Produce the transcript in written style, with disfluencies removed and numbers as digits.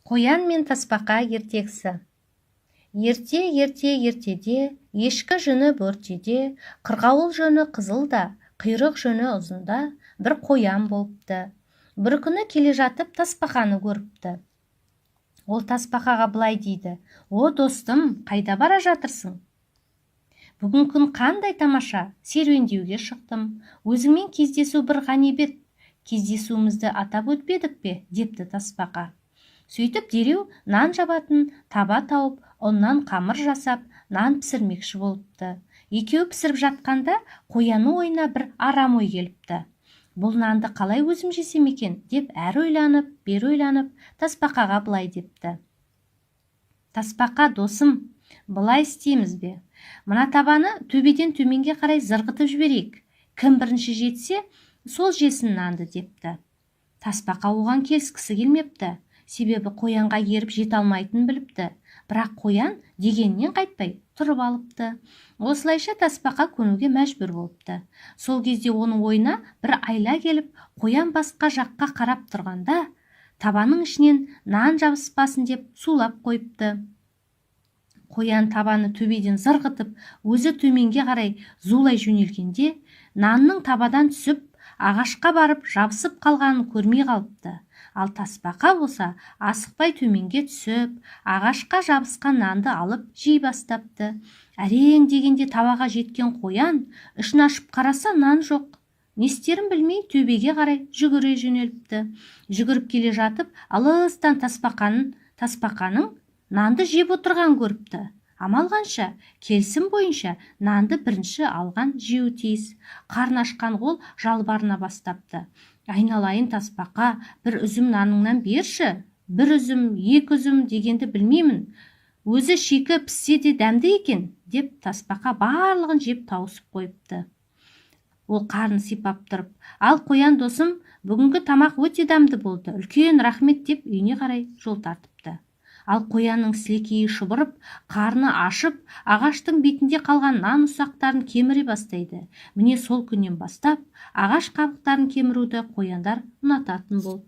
Қоян мен тасбақа ертегісі. Ерте ертеде, ешкі жүні бөртеде, қырғауыл жүні қызылда, құйрық жүні ұзында бір қоян болыпты. Бір күні келе жатып тасбақаны көріпті. Ол тасбақаға былай дейді: «О достым, қайда бара жатырсың?» «Бүгін күн қандай тамаша, серуендеуге шықтым. Өзіңмен кездесу бір ғанибет. Кездесуімізді атап өтпедік пе?» депті тасбақа. Сөйтіп дереу нан жабатын таба тауып, ұннан қамыр жасап, нан пісірмекші болыпты. Екеуі пісіріп жатқанда қояны ойына бір арам ой келіпті. «Бұл нанды қалай өзім жесем екен?» деп әрі ойланып, бері ойланып, тасбақаға былай депті: «Тасбақа досым, былай істейміз бе? Мына табаны төбеден төменге қарай зырғытып жіберейік. Кім бірінші жетсе, сол жесін нанды» депті. Тасбақа оған келіскісі келмепті. Себебі қоянға еріп жете алмайтынын біліпті. Бірақ қоян дегеннен қайтпай тұрып алыпты. Осылайша тасбақа көнуге мәжбүр болыпты. Сол кезде оның ойына бір айла келіп, қоян басқа жаққа қарап тұрғанда, табаның ішінен нан жабыспасын деп сулап қойыпты. Қоян табаны төбеден зырғытып, өзі төменге қарай зулай жөнелгенде, нанның табадан түсіп, ағашқа барып жабысып қалғанын көрмей қалыпты. Ал тасбақа болса асықпай төменге түсіп, ағашқа жабысқан нанды алып жей бастапты. Әрең дегенде табаға жеткен қоян ішін ашып қараса нан жоқ. Не істерін білмей төбеге қарай жүгіре жөнеліпті. Жүгіріп келе жатып, алыстан тасбақаның нанды жеп отырған көріпті. Амал қанша, келісім бойынша нанды бірінші алған жеуі тиіс. Қарны ашқан қол жалбарына бастапты: «Айналайын тасбақа, бір үзім наныңнан берші. Бір үзім, екі үзім дегенді білмеймін. Өзі шикі піссе де дәмді екен» деп тасбақа барлығын жеп тауысып қойыпты. Ол қарны сипап тұрып: «Ал қоян досым, бүгінгі тамақ өте дәмді болды. Үлкен рахмет» деп үйіне қарай жол тартыпты. Ал қоянның сілекейі шұбырып, қарны ашып, ағаштың бетінде қалған нан ұсақтарын кеміре бастайды. Міне сол күннен бастап ағаш қабықтарын кеміруді қояндар ұнататын болды.